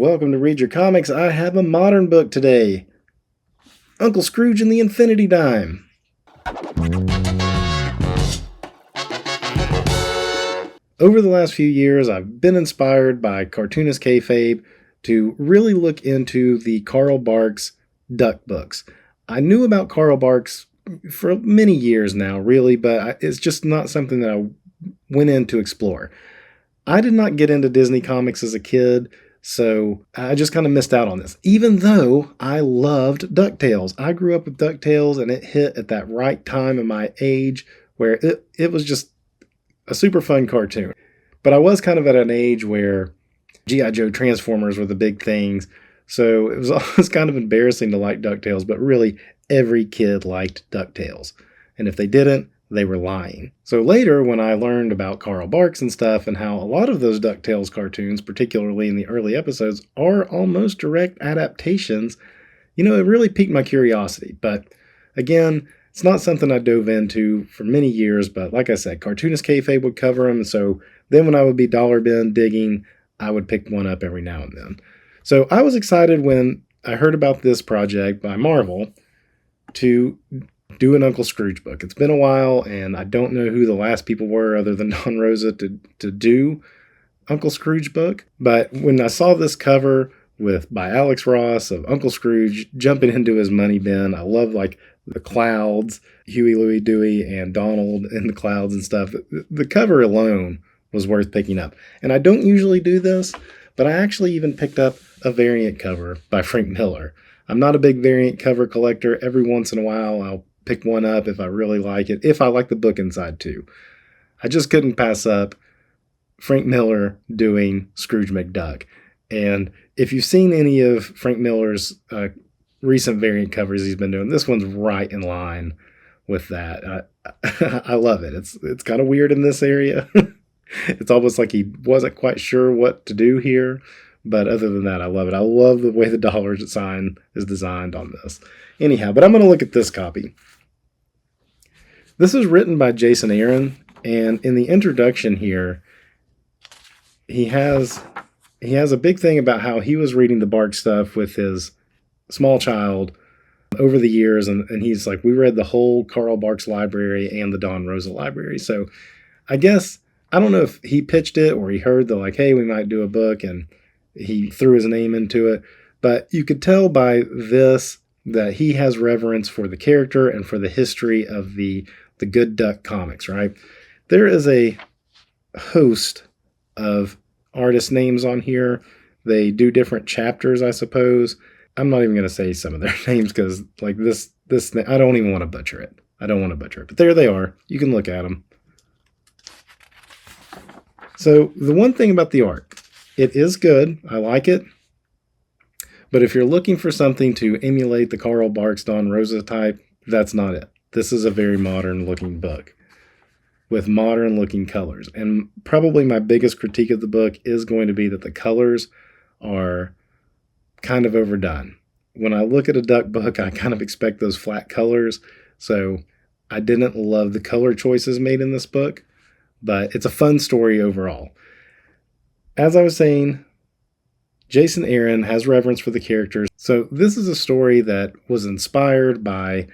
Welcome to Read Your Comics. I have a modern book today. Uncle Scrooge and the Infinity Dime. Over the last few years, I've been inspired by cartoonist kayfabe to really look into the Carl Barks duck books. I knew about Carl Barks for many years now, really, but it's just not something that I went in to explore. I did not get into Disney comics as a kid, so I just kind of missed out on this, even though I loved DuckTales. I grew up with DuckTales, and it hit at that right time in my age where it was just a super fun cartoon. But I was kind of at an age where G.I. Joe Transformers were the big things, so it was always kind of embarrassing to like DuckTales, but really every kid liked DuckTales. And if they didn't, they were lying. So later, when I learned about Carl Barks and stuff and how a lot of those DuckTales cartoons, particularly in the early episodes, are almost direct adaptations, it really piqued my curiosity. But again, it's not something I dove into for many years, but like I said, cartoonist kayfabe would cover them, so then when I would be dollar bin digging, I would pick one up every now and then. So I was excited when I heard about this project by Marvel to do an Uncle Scrooge book. It's been a while, and I don't know who the last people were other than Don Rosa to do Uncle Scrooge book. But when I saw this cover by Alex Ross of Uncle Scrooge jumping into his money bin, I love like the clouds, Huey, Louie, Dewey, and Donald in the clouds and stuff. The cover alone was worth picking up. And I don't usually do this, but I actually even picked up a variant cover by Frank Miller. I'm not a big variant cover collector. Every once in a while, I'll pick one up if I really like it, if I like the book inside too. I just couldn't pass up Frank Miller doing Scrooge McDuck. And if you've seen any of Frank Miller's recent variant covers he's been doing, this one's right in line with that. I love it. It's kind of weird in this area. It's almost like he wasn't quite sure what to do here. But other than that, I love it. I love the way the dollar sign is designed on this. Anyhow, but I'm going to look at this copy. This is written by Jason Aaron, and in the introduction here, he has a big thing about how he was reading the Barks stuff with his small child over the years, and he's like, we read the whole Carl Barks library and the Don Rosa library. So I guess, I don't know if he pitched it or he heard the like, hey, we might do a book, and he threw his name into it. But you could tell by this that he has reverence for the character and for the history of the Good Duck comics, right? There is a host of artist names on here. They do different chapters, I suppose. I'm not even going to say some of their names because like this, I don't even want to butcher it. But there they are. You can look at them. So the one thing about the art, it is good. I like it. But if you're looking for something to emulate the Carl Barks, Don Rosa type, that's not it. This is a very modern looking book with modern looking colors. And probably my biggest critique of the book is going to be that the colors are kind of overdone. When I look at a duck book, I kind of expect those flat colors. So I didn't love the color choices made in this book, but it's a fun story overall. As I was saying, Jason Aaron has reverence for the characters. So this is a story that was inspired by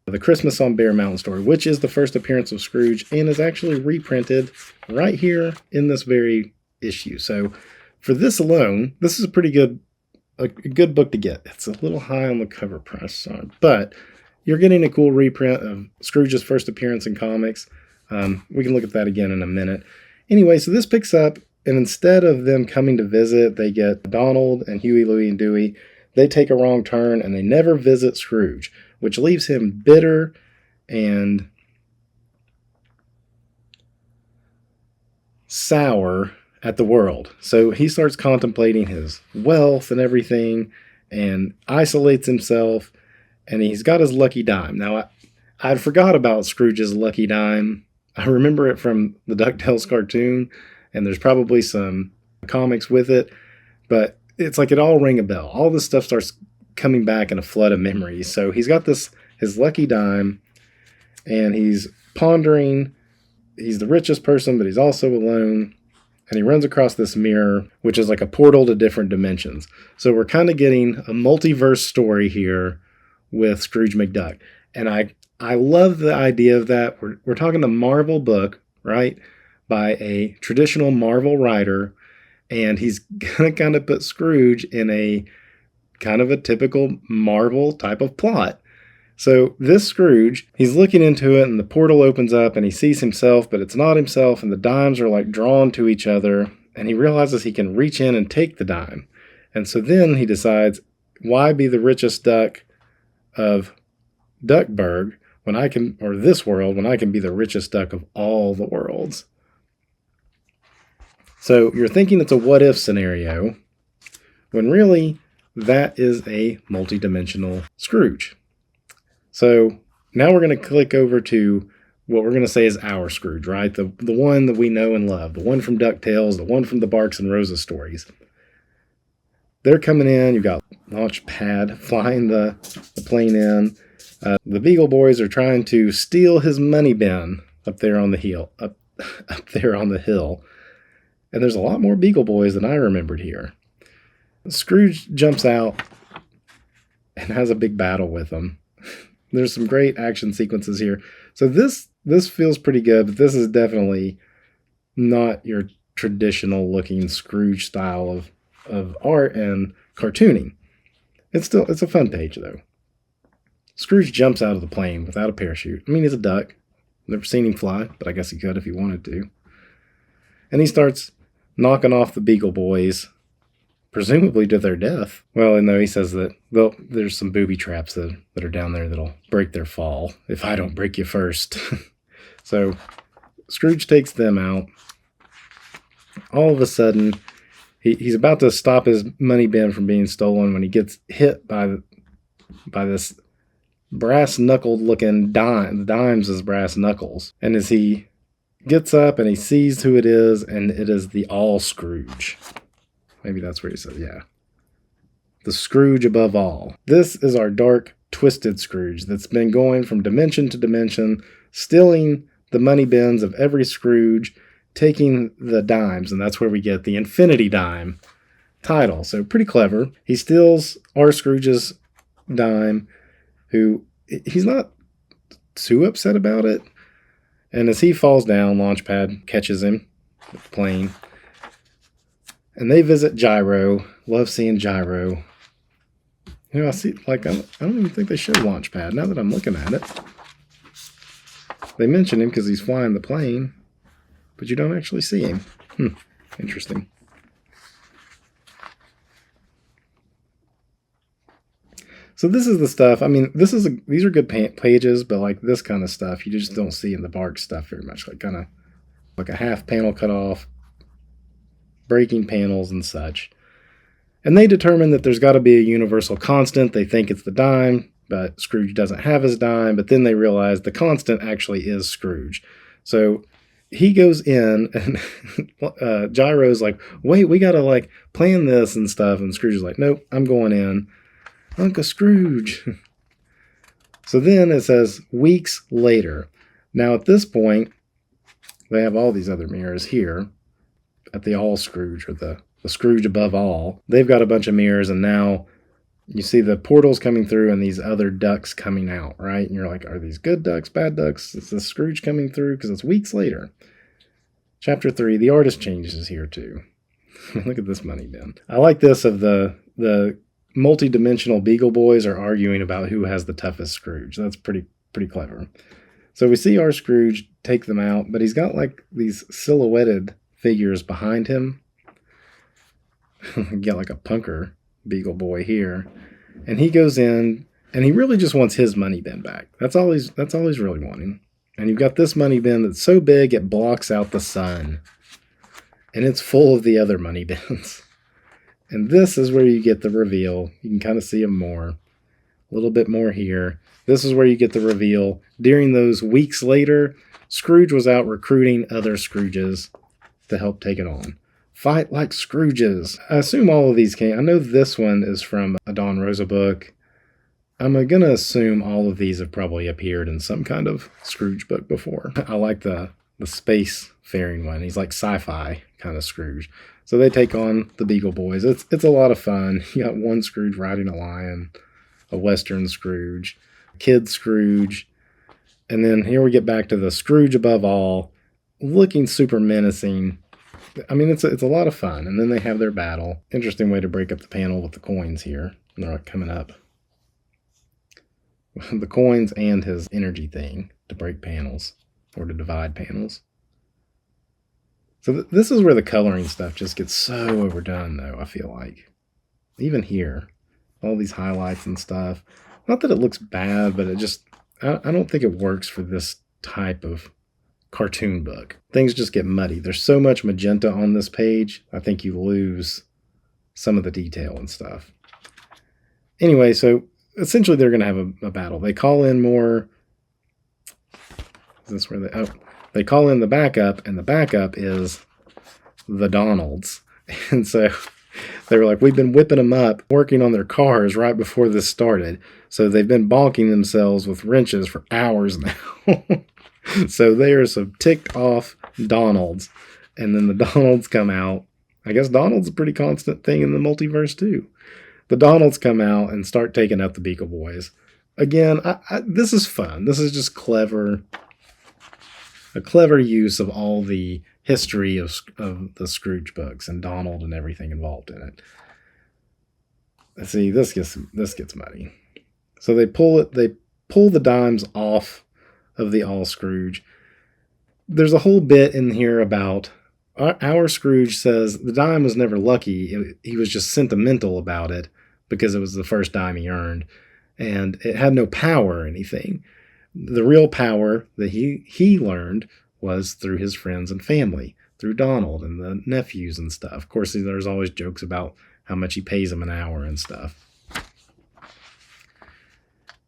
the Christmas on Bear Mountain story, which is the first appearance of Scrooge and is actually reprinted right here in this very issue. So for this alone, this is a good book to get. It's a little high on the cover price, but you're getting a cool reprint of Scrooge's first appearance in comics. We can look at that again in a minute. Anyway, so this picks up, and instead of them coming to visit, they get Donald and Huey, Louie, and Dewey. They take a wrong turn, and they never visit Scrooge, which leaves him bitter and sour at the world. So he starts contemplating his wealth and everything and isolates himself, and he's got his lucky dime. Now, I forgot about Scrooge's lucky dime. I remember it from the DuckTales cartoon, and there's probably some comics with it, but it's like it all rang a bell. All this stuff starts coming back in a flood of memories. So he's got his lucky dime, and he's pondering. He's the richest person, but he's also alone. and he runs across this mirror, which is like a portal to different dimensions. So we're kind of getting a multiverse story here with Scrooge McDuck. And I love the idea of that. We're talking a Marvel book, right, by a traditional Marvel writer, and he's going to kind of put Scrooge in a kind of a typical Marvel type of plot. So this Scrooge, he's looking into it, and the portal opens up, and he sees himself, but it's not himself, and the dimes are like drawn to each other, and he realizes he can reach in and take the dime. And so then he decides, why be the richest duck of Duckburg when I can, or this world, when I can be the richest duck of all the worlds? So you're thinking it's a what-if scenario, when really that is a multi-dimensional Scrooge. So now we're going to click over to what we're going to say is our Scrooge, right? The one that we know and love, the one from DuckTales, the one from the Barks and Rosa stories. They're coming in. You've got Launchpad flying the plane in. The Beagle Boys are trying to steal his money bin up there on the hill. Up there on the hill. And there's a lot more Beagle Boys than I remembered here. Scrooge jumps out and has a big battle with them. There's some great action sequences here. So this feels pretty good, but this is definitely not your traditional looking Scrooge style of art and cartooning. It's a fun page though. Scrooge jumps out of the plane without a parachute. I mean, he's a duck. Never seen him fly, but I guess he could if he wanted to. And he starts knocking off the Beagle Boys, presumably to their death. Well, no, he says that there's some booby traps that are down there that'll break their fall if I don't break you first. So Scrooge takes them out. All of a sudden, he's about to stop his money bin from being stolen when he gets hit by this brass-knuckled looking dime. The dime's his brass knuckles. And as he gets up and he sees who it is, and it is the All Scrooge. Maybe that's where he says, yeah. The Scrooge above all. This is our dark, twisted Scrooge that's been going from dimension to dimension, stealing the money bins of every Scrooge, taking the dimes, and that's where we get the Infinity Dime title. So pretty clever. He steals our Scrooge's dime, who he's not too upset about it. And as he falls down, Launchpad catches him with the plane. And they visit Gyro. Love seeing Gyro. You know, I don't even think they show Launchpad now that I'm looking at it. They mention him because he's flying the plane, but you don't actually see him. Interesting. So this is the stuff. I mean, these are good pages, but like this kind of stuff you just don't see in the Barks stuff very much. Like kind of like a half panel cut off, breaking panels and such. And they determine that there's got to be a universal constant. They think it's the dime, but Scrooge doesn't have his dime. But then they realize the constant actually is Scrooge. So he goes in, and Gyro's like, wait, we got to like plan this and stuff. And Scrooge is like, nope, I'm going in. Uncle Scrooge. So then it says weeks later. Now at this point, they have all these other mirrors here at the All Scrooge, or the Scrooge above all. They've got a bunch of mirrors, and now you see the portals coming through and these other ducks coming out, right? And you're like, are these good ducks, bad ducks? Is the Scrooge coming through? Because it's weeks later. Chapter 3, the artist changes here too. Look at this money bin. I like this of the multi-dimensional Beagle Boys are arguing about who has the toughest Scrooge. That's pretty clever. So we see our Scrooge take them out, but he's got like these silhouetted figures behind him. You get like a punker Beagle Boy here. And he goes in, and he really just wants his money bin back. That's all he's really wanting. And you've got this money bin that's so big it blocks out the sun. And it's full of the other money bins. And this is where you get the reveal. You can kind of see them more. A little bit more here. This is where you get the reveal. During those weeks later, Scrooge was out recruiting other Scrooges to help take it on. Fight like Scrooges. I assume all of these came. I know this one is from a Dawn Rosa book. I'm going to assume all of these have probably appeared in some kind of Scrooge book before. I like the the space faring one. He's like sci-fi kind of Scrooge. So they take on the Beagle Boys. It's a lot of fun. You got one Scrooge riding a lion, a Western Scrooge, Kid Scrooge, and then here we get back to the Scrooge above all, looking super menacing. I mean, it's a lot of fun. And then they have their battle. Interesting way to break up the panel with the coins here. And they're like coming up. The coins and his energy thing to break panels or to divide panels. So this is where the coloring stuff just gets so overdone, though, I feel like. Even here, all these highlights and stuff. Not that it looks bad, but it just, I don't think it works for this type of cartoon book. Things just get muddy. There's so much magenta on this page, I think you lose some of the detail and stuff. Anyway, so essentially they're going to have a battle. They call in more... Is this where they... Oh, they call in the backup, and the backup is the Donalds. And so they were like, we've been whipping them up, working on their cars right before this started. So they've been bonking themselves with wrenches for hours now. So they are some ticked off Donalds. And then the Donalds come out. I guess Donald's a pretty constant thing in the multiverse too. The Donalds come out and start taking out the Beagle Boys. Again, this is fun. This is just clever. A clever use of all the history of the Scrooge books and Donald and everything involved in it. Let's see, this gets muddy. So they pull the dimes off of the all Scrooge. There's a whole bit in here about our Scrooge says the dime was never lucky. He was just sentimental about it because it was the first dime he earned, and it had no power or anything. The real power that he learned was through his friends and family, through Donald and the nephews and stuff. Of course, there's always jokes about how much he pays them an hour and stuff.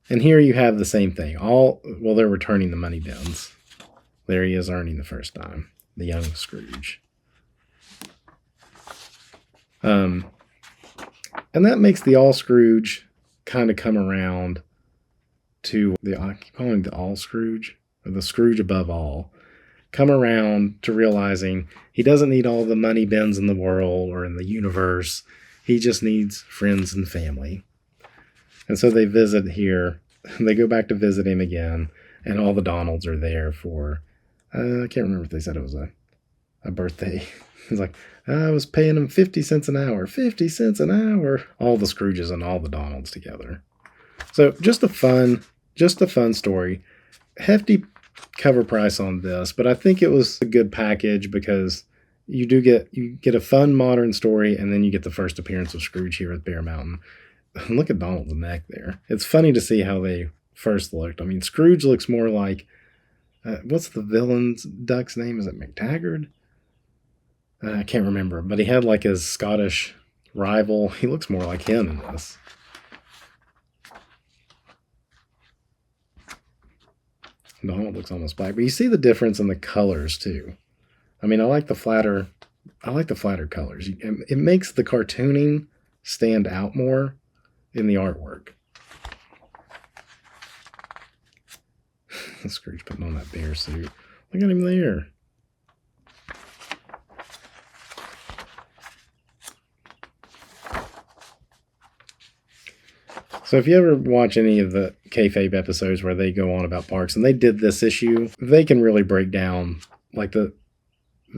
And here you have the same thing. They're returning the money bins. There he is earning the first dime, the young Scrooge. And that makes the all Scrooge kind of come around to I keep calling him the all Scrooge, or the Scrooge above all, come around to realizing he doesn't need all the money bins in the world or in the universe. He just needs friends and family. And so they visit here. They go back to visit him again, and all the Donalds are there for, I can't remember if they said it was a birthday. It's like, I was paying him 50 cents an hour. 50 cents an hour. All the Scrooges and all the Donalds together. So just a fun story. Hefty cover price on this, but I think it was a good package because you get a fun modern story, and then you get the first appearance of Scrooge here at Bear Mountain. Look at Donald's neck there. It's funny to see how they first looked. I mean, Scrooge looks more like, what's the villain's duck's name? Is it McTaggart? I can't remember, but he had like his Scottish rival. He looks more like him in this. Donald looks almost black, but you see the difference in the colors too. I mean, I like the flatter colors. It makes the cartooning stand out more in the artwork. Scrooge putting on that bear suit. Look at him there. So if you ever watch any of the kayfabe episodes where they go on about Barks, and they did this issue, they can really break down like the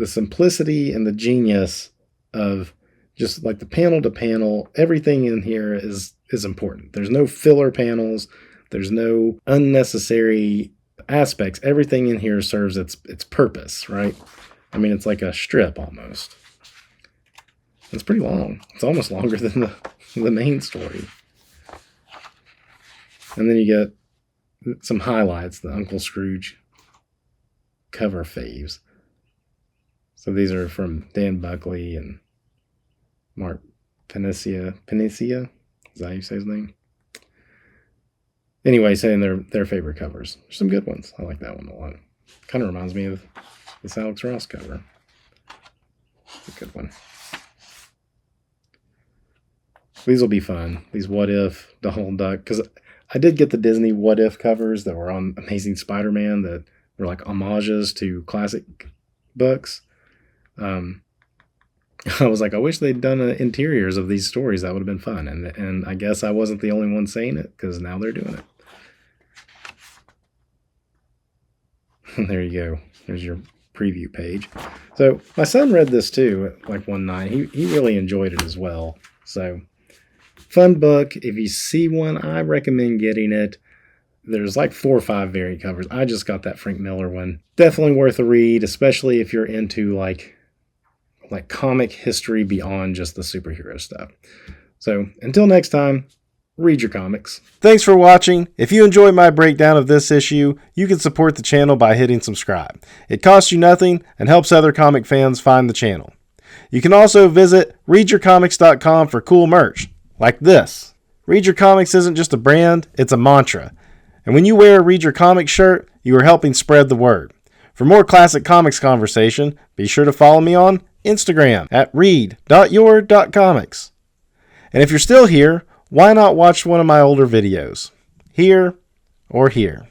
simplicity and the genius of just like the panel to panel. Everything in here is important. There's no filler panels. There's no unnecessary aspects. Everything in here serves its purpose, right? I mean, it's like a strip almost. It's pretty long. It's almost longer than the main story. And then you get some highlights, the Uncle Scrooge cover faves. So these are from Dan Buckley and Mark Panacea. Is that how you say his name? Anyway, saying their favorite covers. There's some good ones. I like that one a lot. Kind of reminds me of this Alex Ross cover. It's a good one. These will be fun. These What If, Donald Duck, because I did get the Disney What If covers that were on Amazing Spider-Man that were like homages to classic books. I was like, I wish they'd done interiors of these stories. That would have been fun. And I guess I wasn't the only one saying it, because now they're doing it. There you go. There's your preview page. So my son read this too, like one night. He really enjoyed it as well. So fun book. If you see one, I recommend getting it. There's like 4 or 5 variant covers. I just got that Frank Miller one. Definitely worth a read, especially if you're into like comic history beyond just the superhero stuff. So until next time, read your comics. Thanks for watching. If you enjoyed my breakdown of this issue, you can support the channel by hitting subscribe. It costs you nothing and helps other comic fans find the channel. You can also visit readyourcomics.com for cool merch, like this. Read Your Comics isn't just a brand, it's a mantra. And when you wear a Read Your Comics shirt, you are helping spread the word. For more classic comics conversation, be sure to follow me on Instagram at read.your.comics. And if you're still here, why not watch one of my older videos? Here or here.